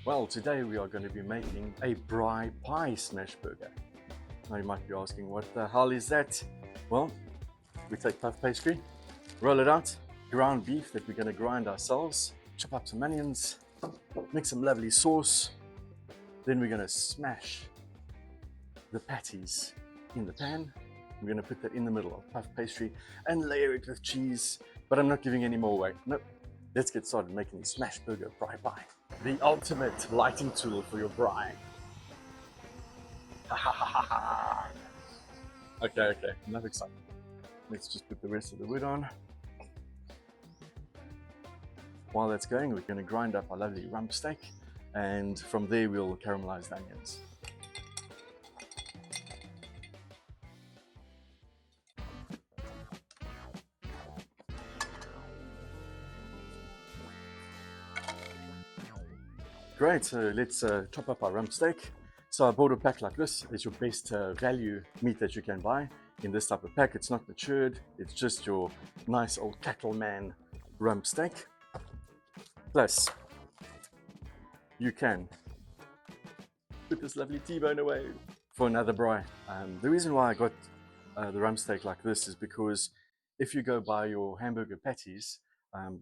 Well, today we are going to be making a Braai Pie Smashburger. Now you might be asking, what the hell is that? Well, we take puff pastry, roll it out, ground beef that we're going to grind ourselves, chop up some onions, make some lovely sauce. Then we're going to smash the patties in the pan. We're going to put that in the middle of puff pastry and layer it with cheese. But I'm not giving any more away. Nope. Let's get started making the Smashburger Braai Pie. The ultimate lighting tool for your braai. Okay, enough excitement. Let's just put the rest of the wood on. While that's going, we're going to grind up our lovely rump steak, and from there we'll caramelize the onions. Great, so let's chop up our rump steak. So I bought a pack like this. It's your best value meat that you can buy. In this type of pack, it's not matured. It's just your nice old cattleman rump steak. Plus, you can put this lovely T-bone away for another braai. The reason why I got the rump steak like this is because if you go buy your hamburger patties,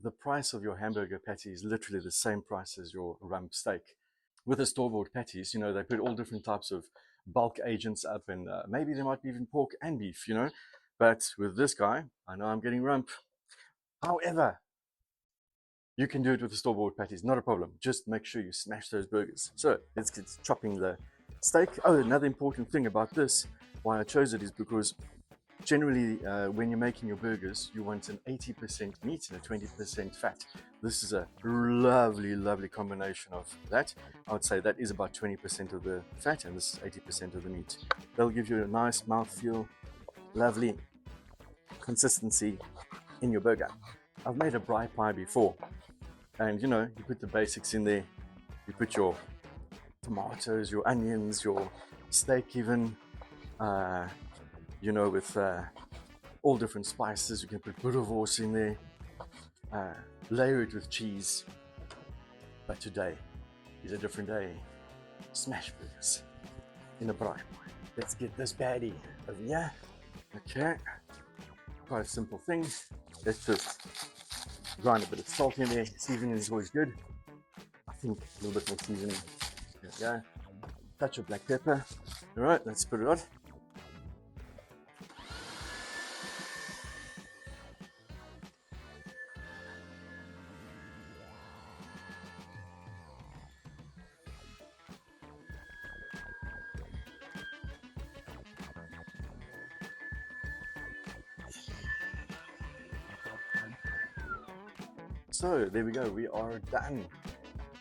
the price of your hamburger patty is literally the same price as your rump steak. With the store-bought patties, you know, they put all different types of bulk agents up, and maybe there might be even pork and beef, you know. But with this guy, I know I'm getting rump. However, you can do it with the store-bought patties, not a problem. Just make sure you smash those burgers. So let's get chopping the steak. Oh, another important thing about this, why I chose it, is because generally, when you're making your burgers, you want an 80% meat and a 20% fat. This is a lovely, lovely combination of that. I would say that is about 20% of the fat, and this is 80% of the meat. That'll give you a nice mouthfeel, lovely consistency in your burger. I've made a braai pie before, and you know, you put the basics in there. You put your tomatoes, your onions, your steak even, you know, with all different spices. You can put boerewors in there, layer it with cheese. But today is a different day. Smashburgers in a braai pie. Let's get this baddie over here. Okay, quite a simple thing. Let's just grind a bit of salt in there. Seasoning is always good. I think a little bit more seasoning. There we go. Touch of black pepper. All right, let's put it on. So there we go, we are done.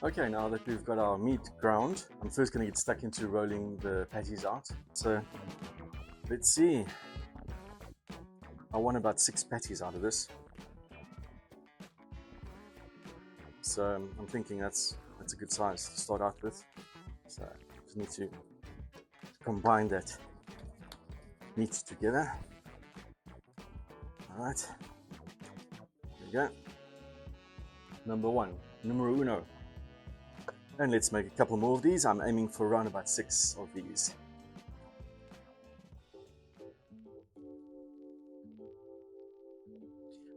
Okay, now that we've got our meat ground, I'm first going to get stuck into rolling the patties out. So let's see. I want about 6 patties out of this. So I'm thinking that's a good size to start out with. So just need to combine that meat together. All right, there we go. Numero uno. And let's make a couple more of these. I'm aiming for around about 6 of these.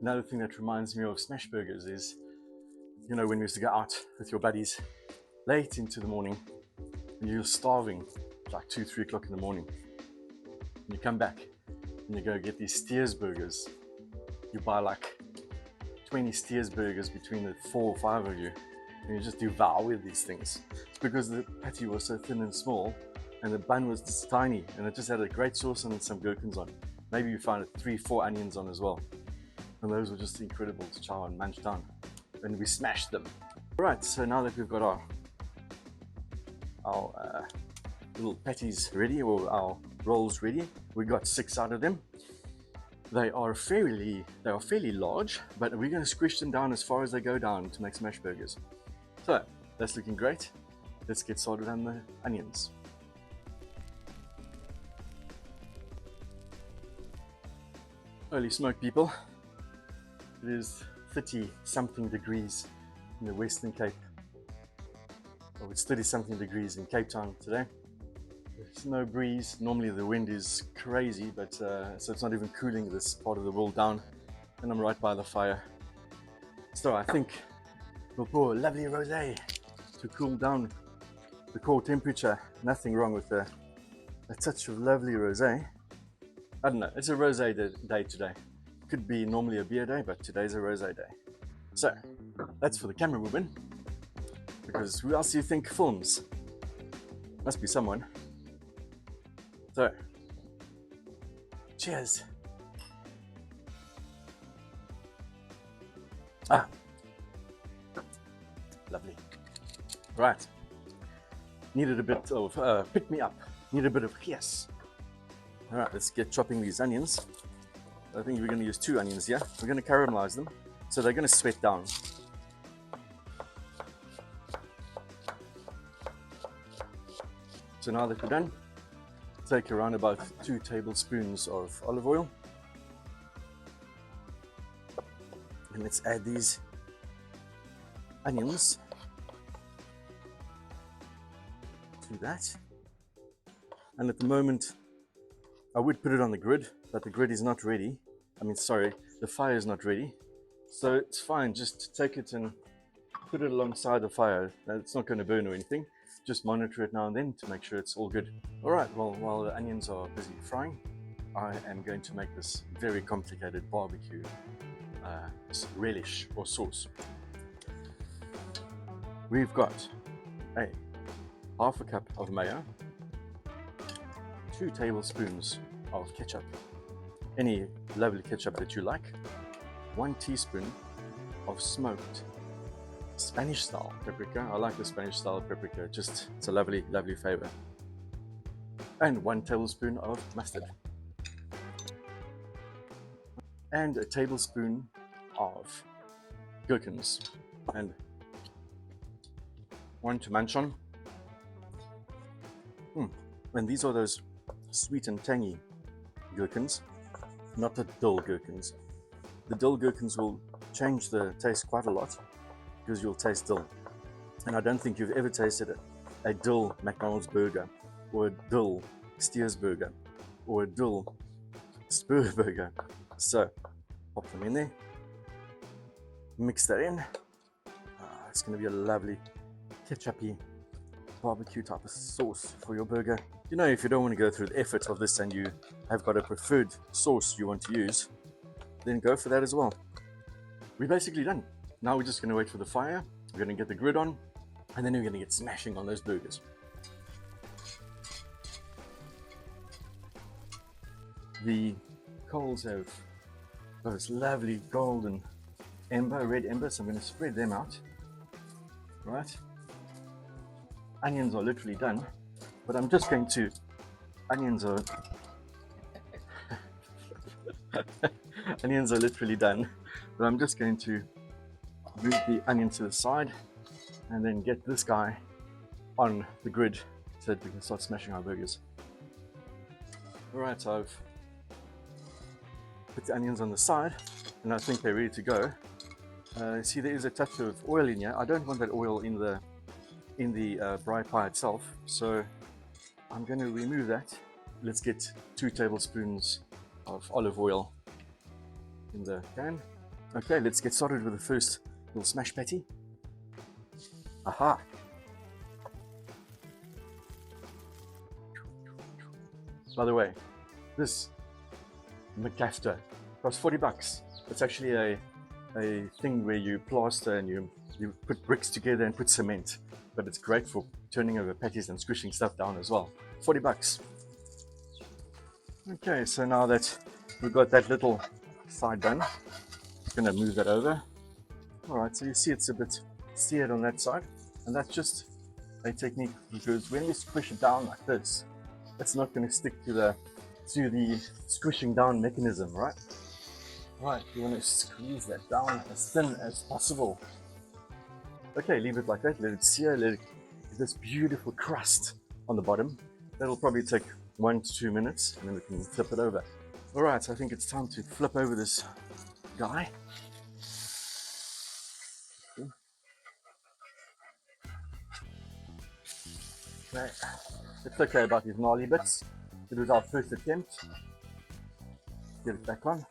Another thing that reminds me of Smashburgers is, you know, when we used to go out with your buddies late into the morning and you're starving, like 2-3 o'clock in the morning, and you come back and you go get these Steers burgers. You buy like 20 Steers burgers between the 4 or 5 of you, and you just devour these things. It's because the patty was so thin and small, and the bun was just tiny, and it just had a great sauce and some gherkins on. Maybe you find 3-4 onions on as well, and those were just incredible to chow and munch down. And we smashed them. All right, so now that we've got our little patties ready, or our rolls ready, we got 6 out of them. They are fairly large, but we're going to squish them down as far as they go down to make Smashburgers. So that's looking great. Let's get started on the onions. Early smoke, people. It is 30 something degrees in the Western Cape. Oh, it's 30 something degrees in Cape Town today. There's no breeze. Normally the wind is crazy, but so it's not even cooling this part of the world down. And I'm right by the fire. So I think we'll pour a lovely rosé to cool down the core temperature. Nothing wrong with a touch of lovely rosé. I don't know, it's a rosé day today. Could be normally a beer day, but today's a rosé day. So that's for the camera movement, because who else do you think films? Must be someone. So, cheers. Ah, lovely. Right. Needed a bit of pick me up. Need a bit of yes. All right, let's get chopping these onions. I think we're going to use 2 onions here. We're going to caramelize them, so they're going to sweat down. So now that we're done, take around about 2 tablespoons of olive oil. And let's add these onions to that. And at the moment, I would put it on the grid, but the grid is not ready. The fire is not ready. So it's fine, just take it and put it alongside the fire. It's not going to burn or anything. Just monitor it now and then to make sure it's all good. All right, well, while the onions are busy frying, I am going to make this very complicated barbecue relish or sauce. We've got a half a cup of mayo, 2 tablespoons of ketchup, any lovely ketchup that you like, 1 teaspoon of smoked Spanish style paprika. I like the Spanish style paprika, it's a lovely flavor, and 1 tablespoon of mustard, and a tablespoon of gherkins, and 1 to munch on. And these are those sweet and tangy gherkins, not the dill gherkins. The dill gherkins will change the taste quite a lot because you'll taste dill. And I don't think you've ever tasted a dill McDonald's burger, or a dill Steers burger, or a dill Spur burger. So pop them in there, mix that in. It's going to be a lovely ketchupy barbecue type of sauce for your burger. You know, if you don't want to go through the effort of this and you have got a preferred sauce you want to use, then go for that as well. We're basically done. Now we're just going to wait for the fire. We're going to get the grid on, and then we're going to get smashing on those burgers. The coals have got this lovely golden ember, red ember, so I'm going to spread them out. Right. Onions are literally done, but I'm just going to, onions are literally done, but I'm just going to move the onion to the side and then get this guy on the grid so that we can start smashing our burgers. Alright, so I've put the onions on the side and I think they're ready to go. See, there is a touch of oil in here. I don't want that oil in the braai pie itself, so I'm going to remove that. Let's get 2 tablespoons of olive oil in the pan. Okay, let's get started with the first little smash patty. Aha! By the way, this McGafter costs $40. It's actually a thing where you plaster and you put bricks together and put cement, but it's great for turning over patties and squishing stuff down as well. $40. Okay, so now that we've got that little side done, I'm going to move that over. Alright, so you see it's a bit seared on that side, and that's just a technique because when you squish it down like this, it's not going to stick to the squishing down mechanism, right? Right, you want to squeeze that down as thin as possible. Okay, leave it like that, let it sear, let it get this beautiful crust on the bottom. That'll probably take 1 to 2 minutes, and then we can flip it over. Alright, so I think it's time to flip over this guy. Okay. It's okay about these gnarly bits. It was our first attempt. Get it back on.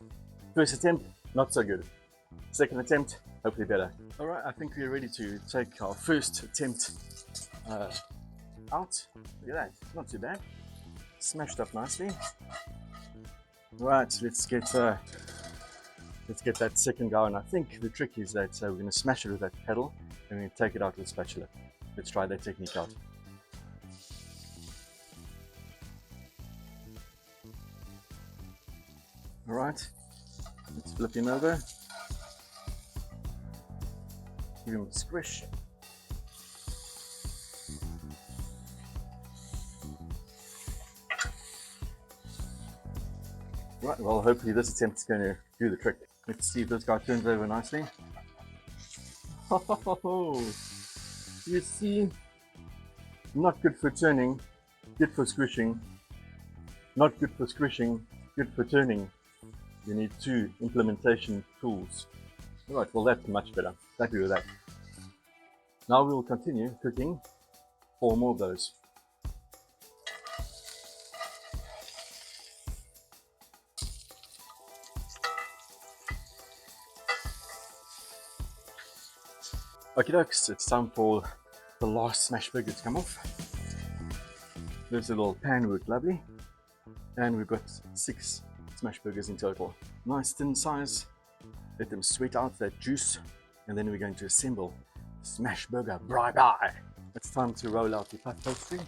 First attempt, not so good. Second attempt, hopefully better. All right, I think we're ready to take our first attempt out. Look at that, not too bad. Smashed up nicely. Right, let's get that second going. I think the trick is that we're going to smash it with that paddle and then take it out with a spatula. Let's try that technique out. All right, let's flip him over. Give him a squish. Right, well, hopefully this attempt is going to do the trick. Let's see if this guy turns over nicely. Oh, you see, not good for turning, good for squishing. Not good for squishing, good for turning. You need two implementation tools. All right, well, that's much better. Happy with that. Now we will continue cooking 4 more of those. Okay, dokes, it's time for the last Smashburger to come off. There's a little pan work, lovely. And we've got 6 Smashburgers in total. Nice thin size. Let them sweat out that juice. And then we're going to assemble Smashburger Braai Pie. It's time to roll out the puff pastry.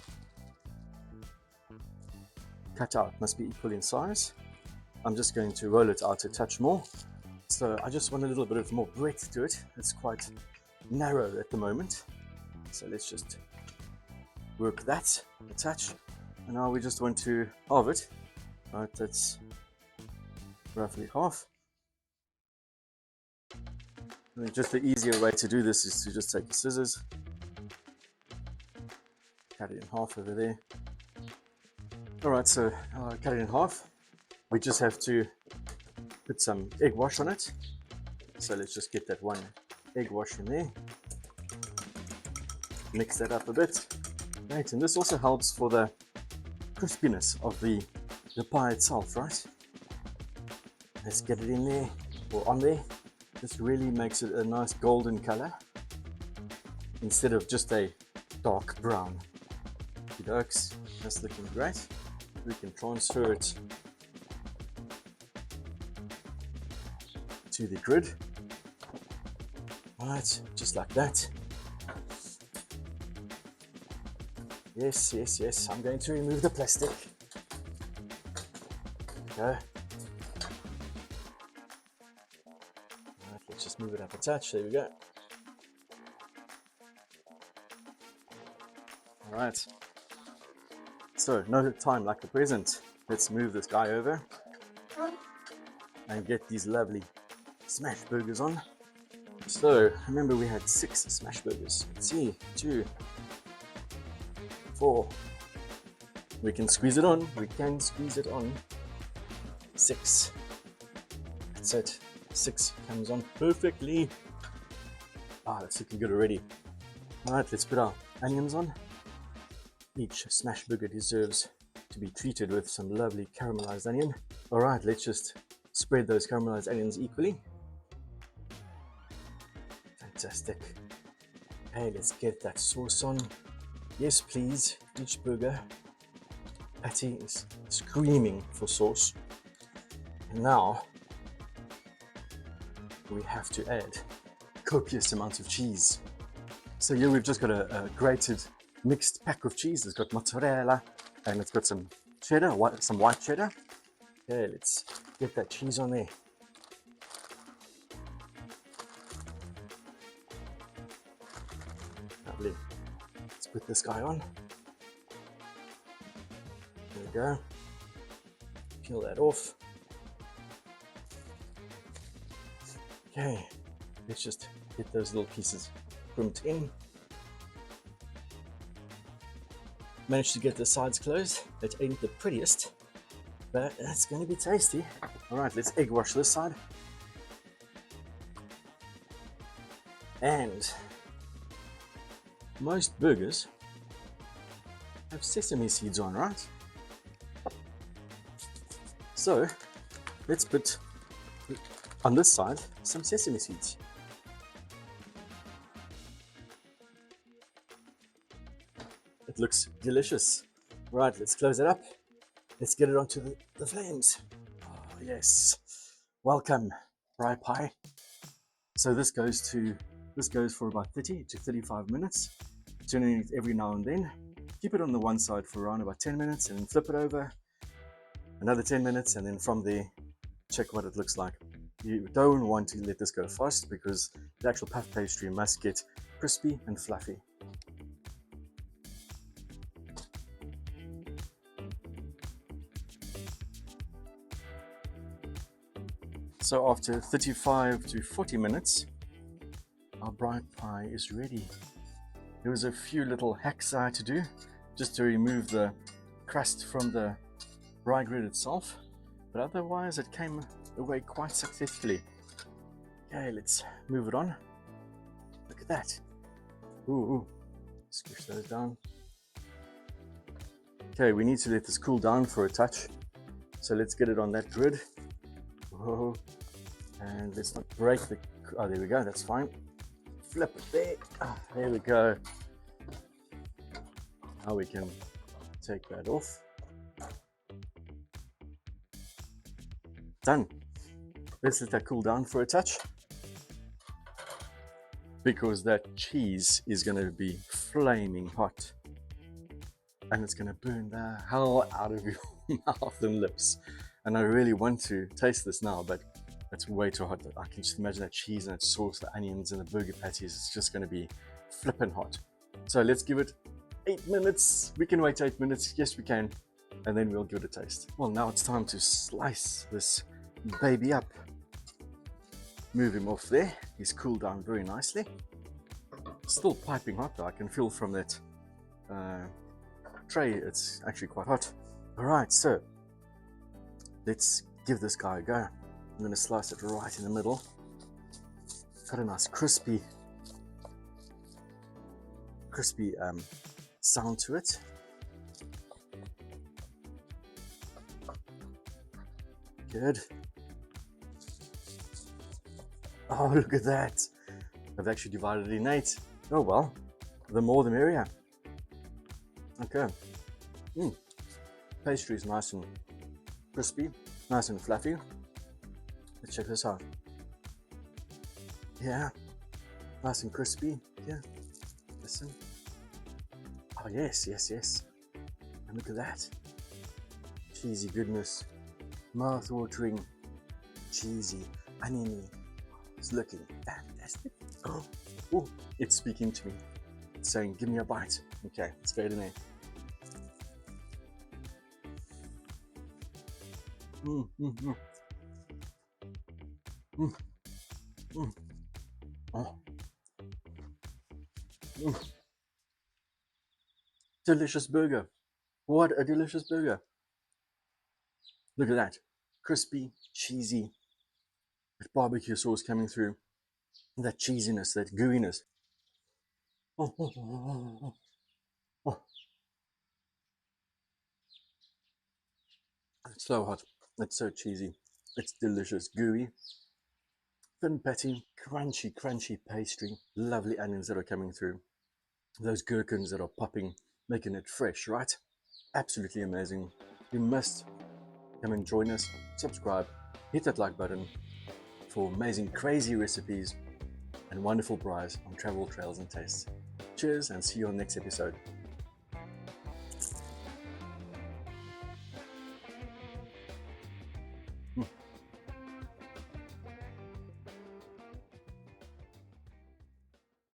Cut out must be equal in size. I'm just going to roll it out a touch more. So I just want a little bit of more breadth to it. It's quite narrow at the moment. So let's just work that a touch. And now we just want to halve it. Right, that's roughly half. And just the easier way to do this is to just take the scissors, cut it in half over there. Alright, so cut it in half. We just have to put some egg wash on it. So let's just get that one egg wash in there. Mix that up a bit. Right, and this also helps for the crispiness of the pie itself, right? Let's get it in there or on there. This really makes it a nice golden color instead of just a dark brown. Dokes, that's looking great. We can transfer it to the grid. Right, just like that. Yes, yes, yes. I'm going to remove the plastic. Okay. Right, let's just move it up a touch. There we go. All right. So, no time like the present. Let's move this guy over and get these lovely Smashburgers on. So, remember we had 6 Smashburgers. Let's see, 2, 4. We can squeeze it on. We can squeeze it on. 6. That's it. 6 comes on perfectly. Ah, that's looking good already. All right, let's put our onions on. Each Smashburger deserves to be treated with some lovely caramelized onion. All right, let's just spread those caramelized onions equally. Fantastic. Okay, let's get that sauce on. Yes, please. Each burger patty is screaming for sauce. And now we have to add copious amounts of cheese. So here we've just got a grated mixed pack of cheese. It's got mozzarella and it's got some cheddar, some white cheddar. Okay, let's get that cheese on there. Lovely. Let's put this guy on. There we go. Peel that off. Okay, let's just get those little pieces crimped in. Managed to get the sides closed. It ain't the prettiest, but that's going to be tasty. All right, let's egg wash this side. And most burgers have sesame seeds on, right? So let's put on this side some sesame seeds. It looks delicious. Right, let's close it up. Let's get it onto the flames. Oh, yes. Welcome, Braai Pie. So this goes for about 30 to 35 minutes. Turning it every now and then. Keep it on the one side for around about 10 minutes and then flip it over. Another 10 minutes, and then from there, check what it looks like. You don't want to let this go fast because the actual puff pastry must get crispy and fluffy. So after 35 to 40 minutes, our Braai Pie is ready. There was a few little hacks I had to do just to remove the crust from the braai grid itself, but otherwise it came away quite successfully. Okay, let's move it on. Look at that. Ooh, squish those down. Okay, we need to let this cool down for a touch. So let's get it on that grid. Whoa. And let's not break the, oh, there we go, that's fine. Flip it there. Oh, there we go. Now we can take that off. Done. Let's let that cool down for a touch, because that cheese is going to be flaming hot and it's going to burn the hell out of your mouth and lips. And I really want to taste this now, but it's way too hot. I can just imagine that cheese and that sauce, the onions and the burger patties. It's just going to be flippin' hot. So let's give it 8 minutes. We can wait 8 minutes. Yes, we can. And then we'll give it a taste. Well, now it's time to slice this baby up. Move him off there. He's cooled down very nicely. Still piping hot though. I can feel from that tray it's actually quite hot. Alright, so let's give this guy a go. I'm going to slice it right in the middle. Got a nice crispy sound to it. Good. Oh, look at that. I've actually divided it in 8. Oh well, the more the merrier. Okay. Pastry is nice and crispy, nice and fluffy. Let's check this out. Yeah, nice and crispy. Yeah, listen. Oh yes, yes, yes. And look at that. Cheesy goodness. Mouth-watering, cheesy, oniony. It's looking fantastic. Oh, it's speaking to me. It's saying, give me a bite. Okay, let's go in there. Oh. Delicious burger. What a delicious burger. Look at that. Crispy, cheesy, with barbecue sauce coming through. That cheesiness, that gooiness. Oh. It's so hot. It's so cheesy. It's delicious, gooey. Thin patty, crunchy, crunchy pastry. Lovely onions that are coming through. Those gherkins that are popping, making it fresh, right? Absolutely amazing. You must come and join us. Subscribe, hit that like button for amazing, crazy recipes and wonderful braais on travel, trails and tastes. Cheers and see you on the next episode.